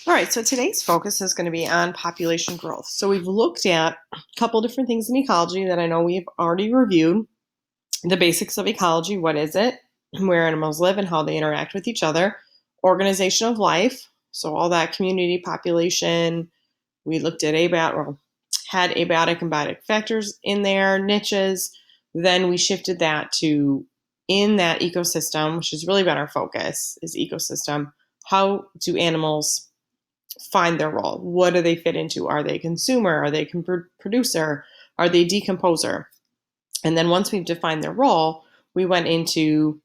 All right, so today's focus is going to be on population growth. So we've looked at a couple different things in ecology that I know we've already reviewed. The basics of ecology, what is it, where animals live and how they interact with each other, organization of life, so all that community population. We looked at had abiotic and biotic factors in there, niches. Then we shifted that to in that ecosystem, which has really been our focus, is ecosystem. How do animals find their role? What do they fit into? Are they a consumer? Are they a producer? Are they a decomposer? And then once we've defined their role, we went into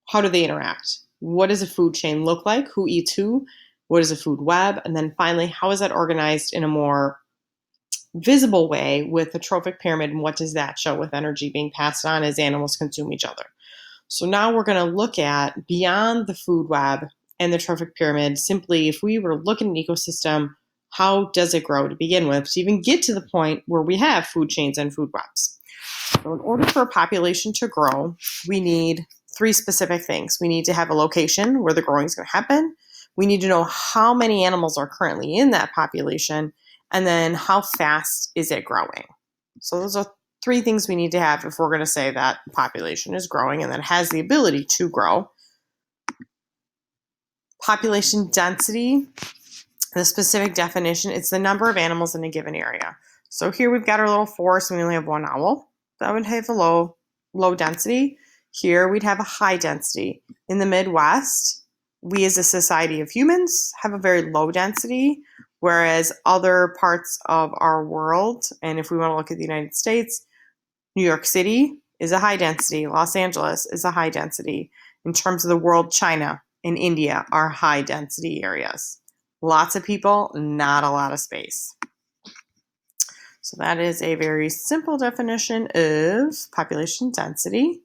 how do they interact? What does a food chain look like? Who eats who? What is a food web? And then finally, how is that organized in a more visible way with the trophic pyramid? And what does that show with energy being passed on as animals consume each other? So now we're going to look at beyond the food web and the trophic pyramid. Simply, if we were to look at an ecosystem, how does it grow to begin with to even get to the point where we have food chains and food webs? So in order for a population to grow, we need three specific things. We need to have a location where the growing is going to happen. We need to know how many animals are currently in that population, and then how fast is it growing. So those are three things we need to have if we're going to say that population is growing and that has the ability to grow. Population density, the specific definition, it's the number of animals in a given area. So here we've got our little forest and we only have one owl. That would have a low density. Here we'd have a high density. In the Midwest, we as a society of humans have a very low density, whereas other parts of our world, and if we want to look at the United States, New York City is a high density. Los Angeles is a high density. In terms of the world, China and India are high density areas. Lots of people, not a lot of space. So that is a very simple definition of population density.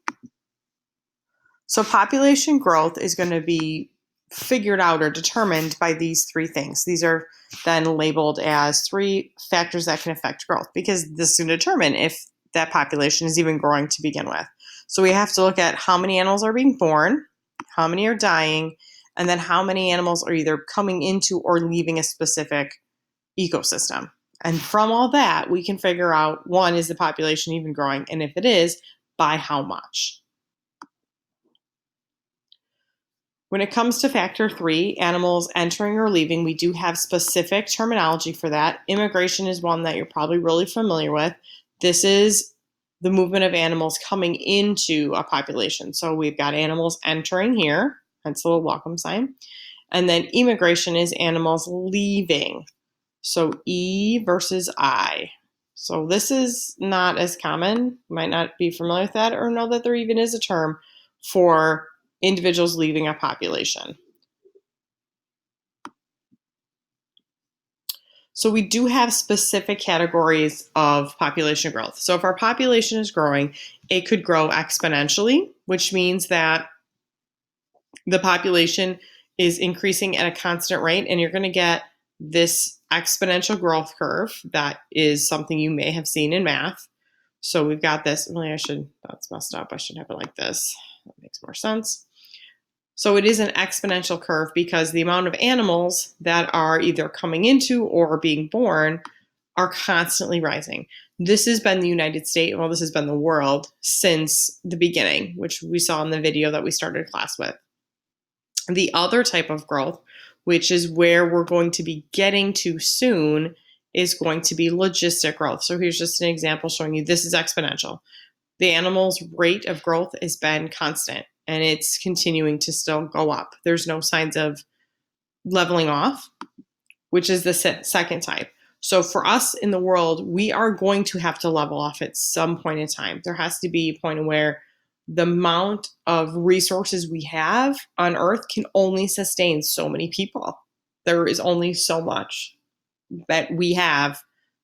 So population growth is going to be figured out or determined by these three things. These are then labeled as three factors that can affect growth, because this is going to determine if that population is even growing to begin with. So we have to look at how many animals are being born, how many are dying, and then how many animals are either coming into or leaving a specific ecosystem. And from all that, we can figure out, one, is the population even growing? And if it is, by how much? When it comes to factor three, animals entering or leaving, we do have specific terminology for that. Immigration is one that you're probably really familiar with. This is the movement of animals coming into a population. So we've got animals entering here, hence the little welcome sign. And then immigration is animals leaving. So E versus I. So this is not as common. You might not be familiar with that or know that there even is a term for individuals leaving a population. So we do have specific categories of population growth. So if our population is growing, it could grow exponentially, which means that the population is increasing at a constant rate, and you're going to get this exponential growth curve. That is something you may have seen in math. So we've got this. Really, that's messed up. I should have it like this. That makes more sense. So it is an exponential curve because the amount of animals that are either coming into or being born are constantly rising. This has been the United States, well, this has been the world since the beginning, which we saw in the video that we started class with. The other type of growth, which is where we're going to be getting to soon, is going to be logistic growth. So here's just an example showing you this is exponential. The animal's rate of growth has been constant, and it's continuing to still go up. There's no signs of leveling off, which is the second type. So for us in the world, we are going to have to level off at some point in time. There has to be a point where the amount of resources we have on Earth can only sustain so many people. There is only so much that we have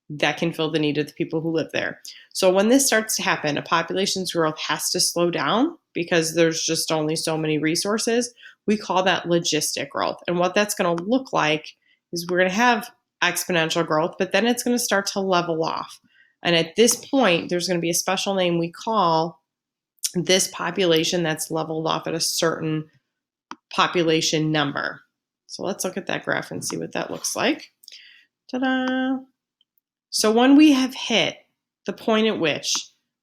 that can fill the need of the people who live there. So when this starts to happen, a population's growth has to slow down because there's just only so many resources. We call that logistic growth. And what that's going to look like is we're going to have exponential growth, but then it's going to start to level off. And at this point, there's going to be a special name we call this population that's leveled off at a certain population number. So let's look at that graph and see what that looks like. Ta-da! So when we have hit the point at which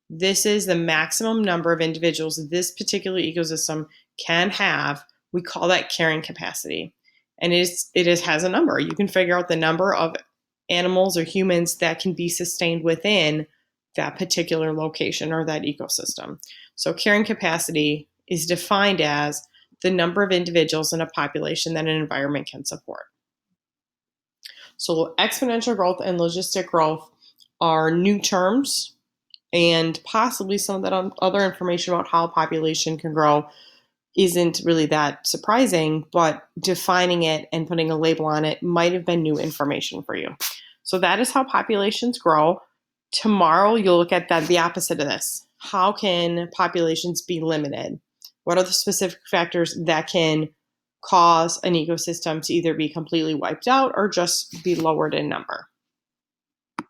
this is the maximum number of individuals this particular ecosystem can have, we call that carrying capacity. And it has a number. You can figure out the number of animals or humans that can be sustained within that particular location or that ecosystem. So carrying capacity is defined as the number of individuals in a population that an environment can support. So exponential growth and logistic growth are new terms, and possibly some of that other information about how a population can grow isn't really that surprising, but defining it and putting a label on it might have been new information for you. So that is how populations grow. Tomorrow, you'll look at the opposite of this. How can populations be limited? What are the specific factors that can cause an ecosystem to either be completely wiped out or just be lowered in number?